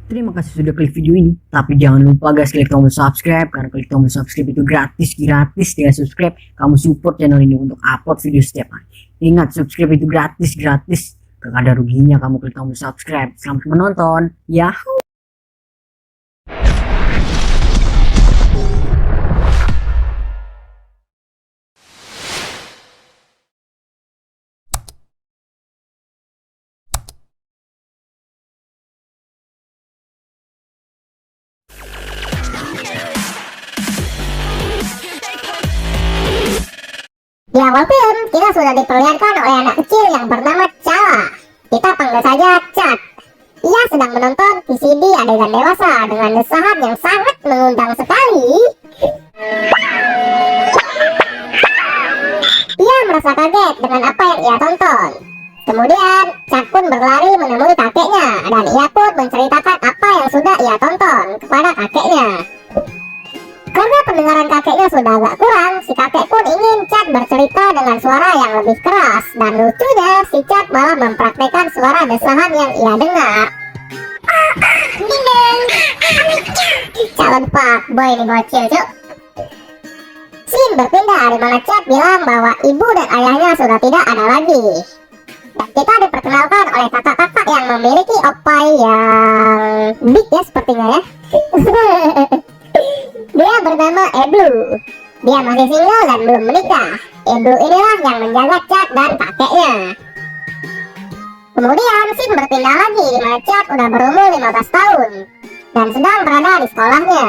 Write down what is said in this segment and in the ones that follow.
Terima kasih sudah klik video ini. Tapi jangan lupa guys, klik tombol subscribe, karena klik tombol subscribe itu gratis. Dengan subscribe kamu support channel ini untuk upload video setiap hari. Ingat, subscribe itu gratis. Gak ada ruginya kamu klik tombol subscribe. Selamat menonton. Yahoo. Di awal film, kita sudah diperlihatkan oleh anak kecil yang bernama Chala. Kita panggil saja Cat. Ia sedang menonton VCD adegan dewasa dengan desahan yang sangat mengundang sekali. Ia merasa kaget dengan apa yang ia tonton. Kemudian, Cat pun berlari menemui kakeknya, dan ia pun menceritakan apa yang sudah ia tonton kepada kakeknya. Karena pendengaran kakeknya sudah agak kurang, si kakek pun ingin Cat bercerita dengan suara yang lebih keras. Dan lucunya, si Cat malah mempraktekkan suara desahan yang ia dengar. Calon fuckboy ini bocil, cuk. Scene berpindah di mana Cat bilang bahwa ibu dan ayahnya sudah tidak ada lagi. Dan kita diperkenalkan oleh kakak-kakak yang memiliki opai yang big ya sepertinya ya. Dia bernama Eblu. Dia masih single dan belum menikah. Eblu inilah yang menjaga Cat dan kakeknya. Kemudian scene berpindah lagi di mana Cat udah berumur 15 tahun dan sedang berada di sekolahnya.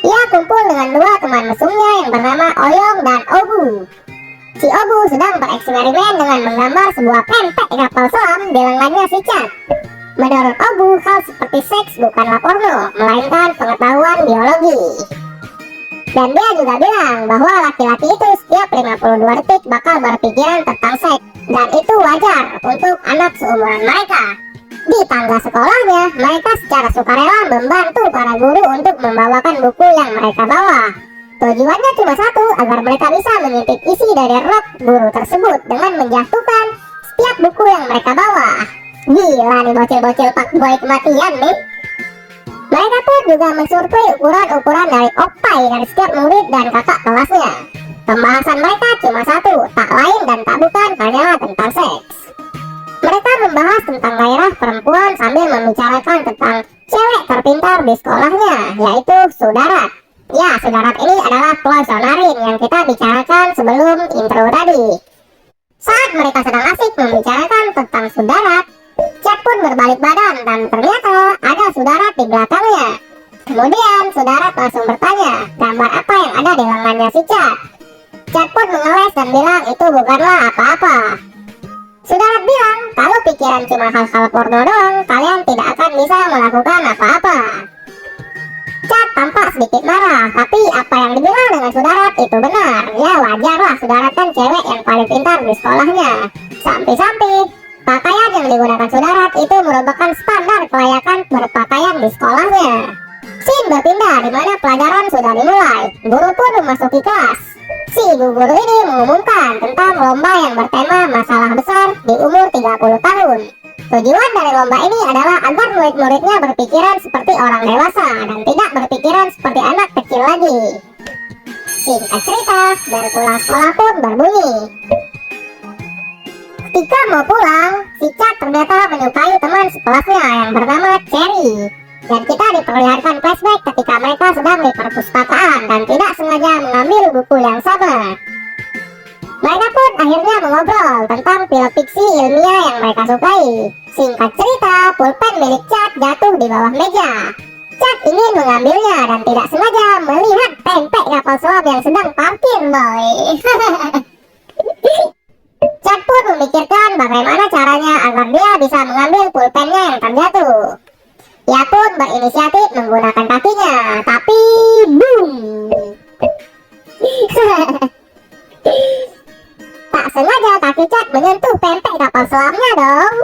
Ia kumpul dengan dua teman mesumnya yang bernama Oyong dan Obu. Si Obu sedang bereksperimen dengan menggambar sebuah pempek kapal selam di lengannya si Cat. Menurut Obu, hal seperti seks bukanlah porno, melainkan pengetahuan biologi. Dan dia juga bilang bahwa laki-laki itu setiap 52 detik bakal berpikiran tentang seks. Dan itu wajar untuk anak seumuran mereka. Di tangga sekolahnya, mereka secara sukarela membantu para guru untuk membawakan buku yang mereka bawa. Tujuannya cuma satu, agar mereka bisa mengintip isi dari rok guru tersebut dengan menjatuhkan setiap buku yang mereka bawa. Gila nih bocil-bocil fuckboy kematian nih. Mereka pun juga mensurvei ukuran-ukuran dari opai dari setiap murid dan kakak kelasnya. Pembahasan mereka cuma satu, tak lain dan tak bukan hanyalah tentang seks. Mereka membahas tentang gairah perempuan sambil membicarakan tentang cewek terpintar di sekolahnya, yaitu Sudarat. Ya, Sudarat ini adalah Plosonarin yang kita bicarakan sebelum intro tadi. Saat mereka sedang asik membicarakan tentang Sudarat, Cat pun berbalik badan dan ternyata ada Sudarat di belakangnya. Kemudian Sudarat langsung bertanya gambar apa yang ada di lengannya si Cat. Cat pun mengeles dan bilang itu bukanlah apa-apa. Sudarat bilang kalau pikiran cuma hal-hal porno doang, kalian tidak akan bisa melakukan apa-apa. Cat tampak sedikit marah, tapi apa yang dibilang dengan Sudarat itu benar. Ya wajarlah, Sudarat kan cewek yang paling pintar di sekolahnya. Sampai-sampai pakaian yang digunakan Sudarat itu merupakan standar kelayakan berpakaian di sekolahnya. Scene berpindah di mana pelajaran sudah dimulai. Guru pun memasuki kelas. Si ibu guru ini mengumumkan tentang lomba yang bertema masalah besar di umur 30 tahun. Tujuan dari lomba ini adalah agar murid-muridnya berpikiran seperti orang dewasa dan tidak berpikiran seperti anak kecil lagi. Singkat cerita, dari pulang sekolah pun berbunyi. Ketika mau pulang, si Cat ternyata menyukai teman sekelasnya yang bernama Cherry. Dan kita diperlihatkan flashback ketika mereka sedang di perpustakaan dan tidak sengaja mengambil buku yang sama. Mereka pun akhirnya mengobrol tentang film fiksi ilmiah yang mereka sukai. Singkat cerita, pulpen milik Cat jatuh di bawah meja. Cat ingin mengambilnya dan tidak sengaja melihat pempek kapal selam yang sedang parkir, boy. Cat pun memikirkan bagaimana caranya agar dia bisa mengambil pulpennya yang terjatuh. Ia pun berinisiatif menggunakan kakinya, tapi boom. Tak sengaja kaki Cat menyentuh pempek kapal selamnya dong.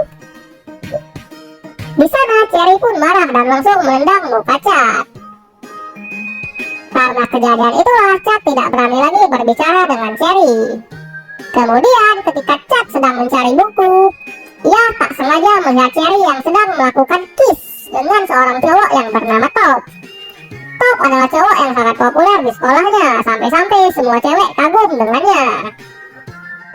Di sana Cherry pun marah dan langsung menendang muka Cat. Karena kejadian itulah Cat tidak berani lagi berbicara dengan Cherry. Kemudian ketika Cat sedang mencari buku, ia tak sengaja melihat Cherry yang sedang melakukan kiss dengan seorang cowok yang bernama Top. Top adalah cowok yang sangat populer di sekolahnya, sampai-sampai semua cewek kagum dengannya.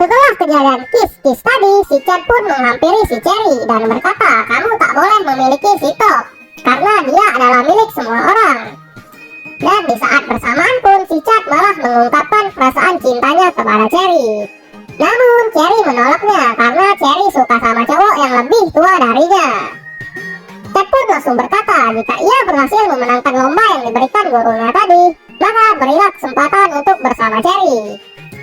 Setelah kejadian kiss tadi, si Chad pun menghampiri si Cherry dan berkata, kamu tak boleh memiliki si Top, karena dia adalah milik semua orang. Dan di saat bersamaan pun si Chad malah mengungkapkan perasaan cintanya kepada Cherry. Namun Cherry menolaknya karena Cherry suka sama cowok yang lebih tua darinya. Chad pun langsung berkata jika ia berhasil memenangkan lomba yang diberikan gurunya tadi, maka berilah kesempatan untuk bersama Cherry.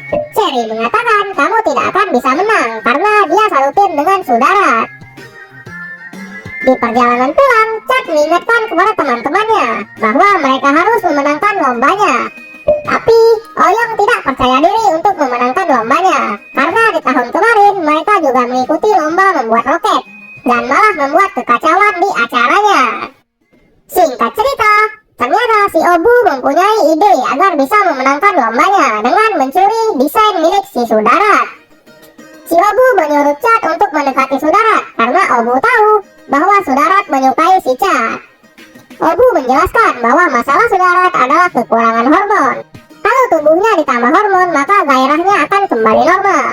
Cherry mengatakan kamu tidak akan bisa menang karena dia satu tim dengan Sudarat. Di perjalanan pulang, Chad mengingatkan kepada teman-temannya bahwa mereka harus memenangkan lombanya. Tapi Oyong tidak percaya diri untuk memenangkan lombanya karena di tahun kemarin mereka juga mengikuti lomba membuat roket dan malah membuat kekacauan di acaranya. Singkat cerita, ternyata si Obu mempunyai ide agar bisa memenangkan lombanya dengan mencuri desain milik si Sudarat. Si Obu menyuruh Chad untuk mendekati Sudarat karena Obu tahu bahwa Sudarat menyukai si Chad. Obu menjelaskan bahwa masalah Sudarat adalah kekurangan hormon. Kalau tubuhnya ditambah hormon, maka gairahnya akan kembali normal.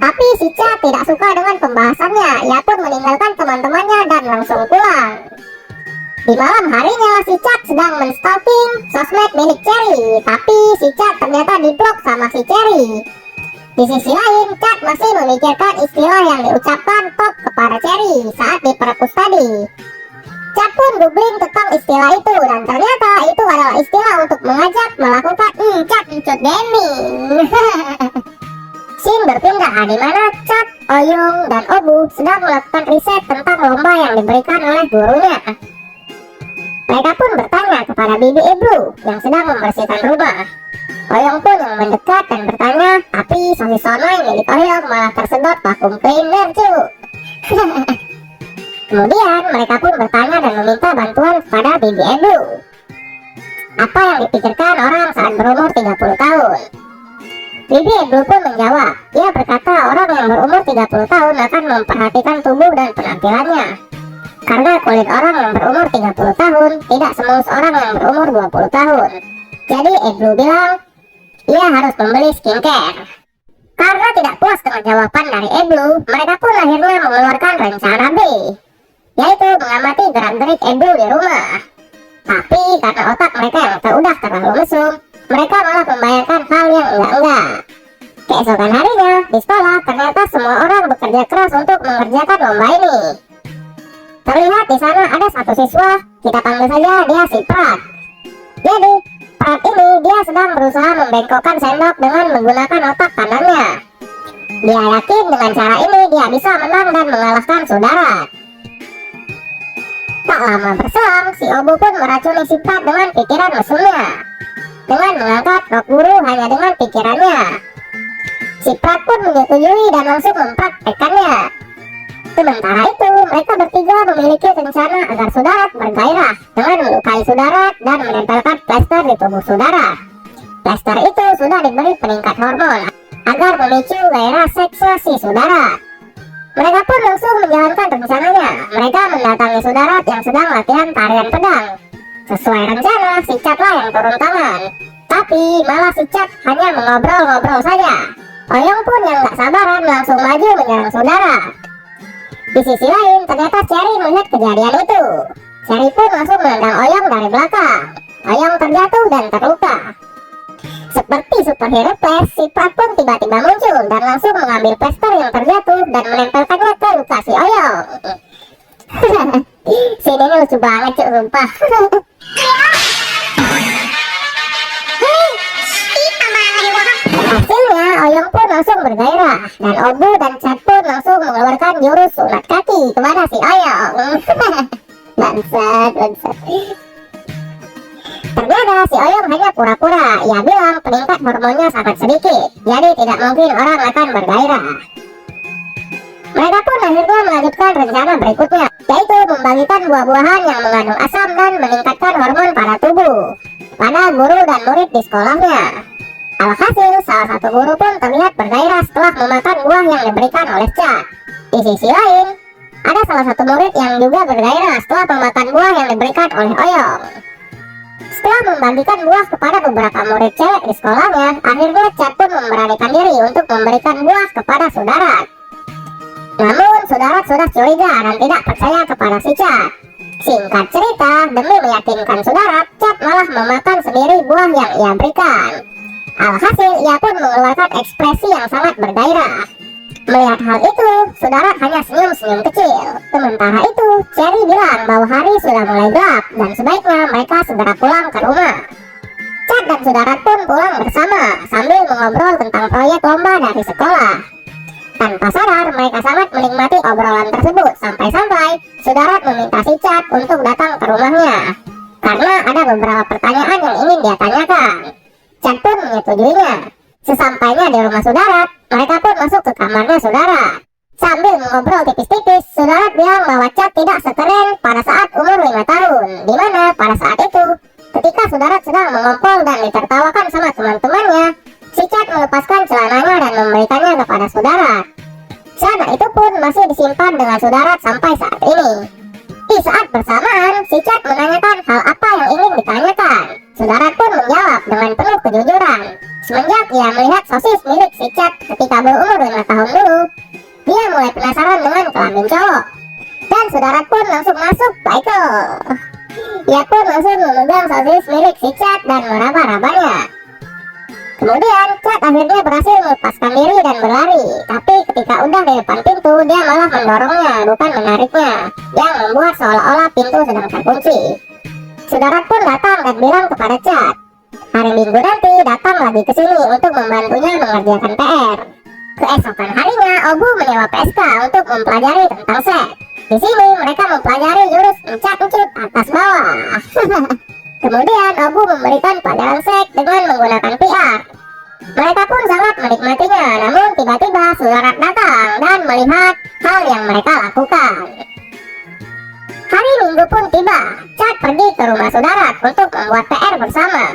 Tapi si Chad tidak suka dengan pembahasannya. Ia pun meninggalkan teman-temannya dan langsung pulang. Di malam harinya, si Chad sedang men-stalking sosmed milik Cherry. Tapi si Chad ternyata diblok sama si Cherry. Di sisi lain, Chad masih memikirkan istilah yang diucapkan Top kepada Cherry saat di perpus tadi. Chad pun googling tentang istilah itu dan ternyata itu adalah istilah untuk mengajak melakukan Chad encut gaming. Scene berpindah di mana Chad, Oyong, dan Obu sedang melakukan riset tentang lomba yang diberikan oleh gurunya. Mereka pun bertanya kepada Bibi Ibu yang sedang membersihkan rumah. Oyong pun yang mendekat dan bertanya, tapi sosis sonai milik Oyong malah tersedot vacuum cleaner cu. Kemudian mereka pun bertanya dan meminta bantuan kepada Bibi Edu. Apa yang dipikirkan orang saat berumur 30 tahun? Bibi Edu pun menjawab, ia berkata orang yang berumur 30 tahun akan memperhatikan tubuh dan penampilannya. Karena kulit orang yang berumur 30 tahun tidak semulus orang yang berumur 20 tahun. Jadi Edu bilang, ia harus membeli skincare. Karena tidak puas dengan jawaban dari Edu, mereka pun akhirnya mengeluarkan rencana B, yaitu mengamati gerak-gerik Edu di rumah. Tapi karena otak mereka yang udah terlalu mesum, mereka malah membayangkan hal yang enggak-enggak. Keesokan harinya, di sekolah ternyata semua orang bekerja keras untuk mengerjakan lomba ini. Terlihat di sana ada satu siswa, kita panggil saja dia si Prat. Jadi, Prat ini dia sedang berusaha membengkokkan sendok dengan menggunakan otak kanannya. Dia yakin dengan cara ini dia bisa menang dan mengalahkan Sudarat. Tak lama berselang, si Obu pun meracuni si Prat dengan pikiran mesumnya. Dengan mengangkat rok guru hanya dengan pikirannya. Si Prat pun menyetujui dan langsung mempraktekkannya. Sementara itu, mereka bertiga memiliki rencana agar Sudarat bergairah dengan melukai Sudarat dan menempelkan plester di tubuh Sudarat. Plester itu sudah diberi peningkat hormon agar memicu gairah seksual si Sudarat. Mereka pun langsung menjalankan rencananya. Mereka mendatangi Sudarat yang sedang latihan tarian pedang. Sesuai rencana, si Chad lah yang turun tangan. Tapi malah si Chad hanya mengobrol-ngobrol saja. Oyong pun yang gak sabaran langsung maju menyerang Sudarat. Di sisi lain, ternyata Cherry melihat kejadian itu. Cherry pun langsung menendang Oyong dari belakang. Oyong terjatuh dan terluka. Seperti superhero Flash, si Prat pun tiba-tiba muncul dan langsung mengambil plester yang terjatuh dan menempelkannya ke luka si Oyong. Scene ini lucu banget cuy, sumpah. Hasilnya, Oyong pun langsung bergairah dan Obu dan Chad pun langsung mengeluarkan jurus sunat kaki kepada si Oyong. Bangsat. Ternyata si Oyong hanya pura-pura. Ia bilang peningkat hormonnya sangat sedikit, jadi tidak mungkin orang akan bergairah. Mereka pun akhirnya melanjutkan rencana berikutnya, yaitu membagikan buah-buahan yang mengandung asam dan meningkatkan hormon pada tubuh pada guru dan murid di sekolahnya. Alhasil, salah satu guru pun terlihat bergairah setelah memakan buah yang diberikan oleh Chad. Di sisi lain, Ada salah satu murid yang juga bergairah setelah memakan buah yang diberikan oleh Oyong. Setelah membagikan buah kepada beberapa murid cewek di sekolahnya, akhirnya Chad pun memberanikan diri untuk memberikan buah kepada Sudarat. Namun, Sudarat sudah curiga dan tidak percaya kepada si Chad. Singkat cerita, demi meyakinkan Sudarat, Chad malah memakan sendiri buah yang ia berikan. Alhasil, ia pun mengeluarkan ekspresi yang sangat bergairah. Melihat hal itu, Sudarat hanya senyum-senyum kecil. Sementara itu, Cherry bilang bahwa hari sudah mulai gelap dan sebaiknya mereka segera pulang ke rumah. Chad dan Sudarat pun pulang bersama sambil mengobrol tentang proyek lomba dari sekolah. Tanpa sadar, mereka sangat menikmati obrolan tersebut sampai-sampai Sudarat meminta si Chad untuk datang ke rumahnya karena ada beberapa pertanyaan yang ingin dia tanyakan. Chad pun menyetujuinya. Sesampainya di rumah Sudarat, mereka pun masuk ke kamarnya Sudarat. Sambil mengobrol tipis-tipis, Sudarat bilang bahwa Chad tidak sekeren pada saat umur 5 tahun, di mana pada saat itu, ketika Sudarat sedang mengompol dan ditertawakan sama teman-temannya, si Chad melepaskan celananya dan memberikannya kepada Sudarat. Celana itu pun masih disimpan dengan Sudarat sampai saat ini. Di saat bersamaan, si Chad menanyakan hal apa yang ingin ditanyakan. Sudarat pun menjawab dengan penuh kejujuran. Semenjak ia melihat sosis milik si Chad ketika berumur 5 tahun dulu, dia mulai penasaran dengan kelamin cowok. Dan Sudarat pun langsung masuk, baiklah. Ia pun langsung memegang sosis milik si Chad dan meraba-rabanya. Kemudian, Chad akhirnya berhasil melepaskan diri dan berlari. Tapi ketika udah di depan pintu, dia malah mendorongnya, bukan menariknya, yang membuat seolah-olah pintu sedang terkunci. Sudarat pun datang dan bilang kepada Chad, hari Minggu nanti datang lagi ke sini untuk membantunya mengerjakan PR. Keesokan harinya, Obu menyewa PSK untuk mempelajari tentang seks. Di sini mereka mempelajari jurus encat-encut atas bawah. Kemudian Obu memberikan pelajaran seks dengan menggunakan PR. Mereka pun sangat menikmatinya, namun tiba-tiba Sudarat datang dan melihat hal yang mereka lakukan. Hari Minggu pun tiba. Chad pergi ke rumah Sudarat untuk membuat PR bersama.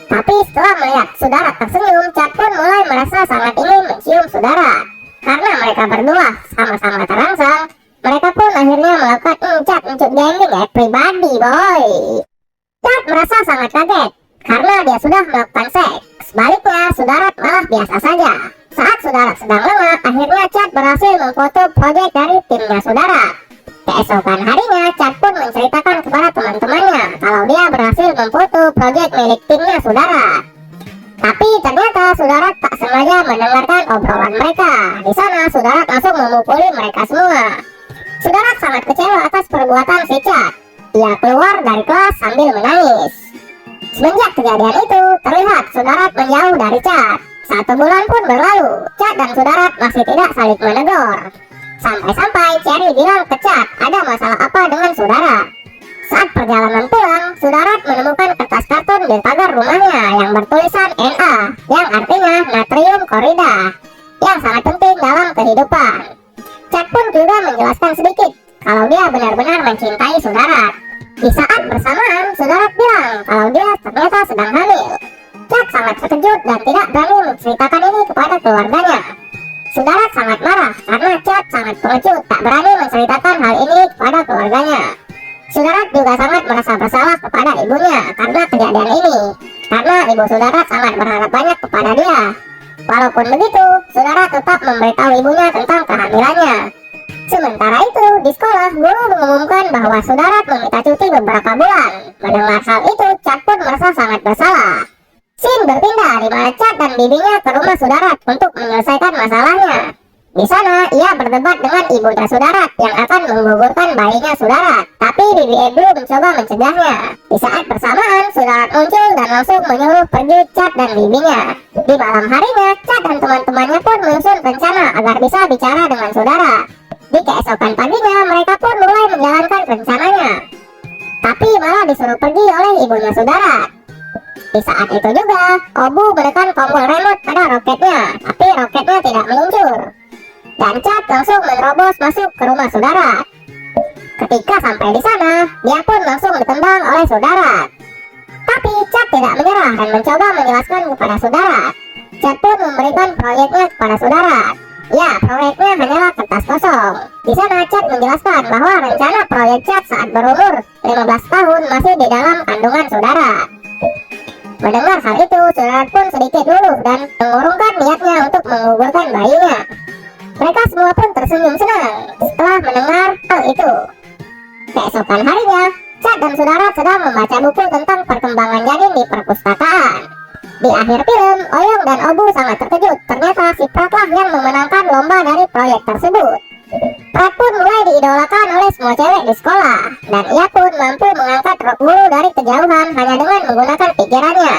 Tapi setelah melihat Sudarat tersenyum, Chad pun mulai merasa sangat ingin mencium Sudarat. Karena mereka berdua sama-sama terangsang, mereka pun akhirnya melakukan encat-encut gambling pribadi, boy. Chad merasa sangat kaget karena dia sudah melakukan seks. Sebaliknya, Sudarat malah biasa saja. Saat Sudarat sedang lengah, akhirnya Chad berhasil memfoto proyek dari timnya Sudarat. Keesokan harinya, Chad pun menceritakan kepada teman-temannya kalau dia berhasil memfoto proyek milik timnya Sudarat. Tapi ternyata Sudarat tak sengaja mendengarkan obrolan mereka. Di sana, Sudarat langsung memukuli mereka semua. Sudarat sangat kecewa atas perbuatan si Chad. Ia keluar dari kelas sambil menangis. Semenjak kejadian itu, terlihat Sudarat menjauh dari Chad. 1 bulan pun berlalu, Chad dan Sudarat masih tidak saling menegur. Sampai-sampai Cherry bilang ke Chad ada masalah apa dengan Sudarat. Saat perjalanan pulang, Sudarat menemukan kertas karton di pagar rumahnya yang bertulisan Na, yang artinya natrium klorida, yang sangat penting dalam kehidupan. Chad pun juga menjelaskan sedikit kalau dia benar-benar mencintai Sudarat. Di saat bersamaan, Sudarat bilang kalau dia ternyata sedang hamil. Chad sangat terkejut dan tidak berani menceritakan ini kepada keluarganya. Sudarat sangat marah karena Chad sangat pengecut tak berani menceritakan hal ini kepada keluarganya. Sudarat juga sangat merasa bersalah kepada ibunya karena kejadian ini, karena ibu Sudarat sangat berharap banyak kepada dia. Walaupun begitu, Sudarat tetap memberitahu ibunya tentang kehamilannya. Sementara itu, di sekolah, guru mengumumkan bahwa Sudarat meminta cuti beberapa bulan. Mendengar hal itu, Chad pun merasa sangat bersalah. Scene berpindah di mana Chad dan bibinya ke rumah Sudarat untuk menyelesaikan masalahnya. Di sana, ia berdebat dengan ibunya Sudarat yang akan menggugurkan bayinya Sudarat. Tapi bibi Ebru mencoba mencegahnya. Di saat bersamaan, Sudarat muncul dan langsung menyuruh pergi Chad dan bibinya. Di malam harinya, Chad dan teman-temannya pun menyusun rencana agar bisa bicara dengan Sudarat. Di keesokan paginya, mereka pun mulai menjalankan rencananya. Tapi malah disuruh pergi oleh ibunya Sudarat. Di saat itu juga, Obu menekan tombol remote pada roketnya, tapi roketnya tidak meluncur. Dan Chad langsung menerobos masuk ke rumah Sudarat. Ketika sampai di sana, dia pun langsung ditendang oleh Sudarat. Tapi Chad tidak menyerah dan mencoba menjelaskan kepada Sudarat. Chad pun memberikan proyeknya kepada Sudarat. Ya, proyeknya hanyalah kertas kosong. Di sana Chad menjelaskan bahwa rencana proyek Chad saat berumur 15 tahun masih di dalam kandungan saudara. Mendengar hal itu, saudara pun sedikit luluh dan mengurungkan niatnya untuk menggugurkan bayinya. Mereka semua pun tersenyum senang setelah mendengar hal itu. Keesokan harinya, Chad dan saudara sedang membaca buku tentang perkembangan janin di perpustakaan. Di akhir film, Oyong dan Obu sangat terkejut. Ternyata si Pratlah yang memenangkan lomba dari proyek tersebut. Prat pun mulai diidolakan oleh semua cewek di sekolah, dan ia pun mampu mengangkat rok bulu dari kejauhan hanya dengan menggunakan pikirannya.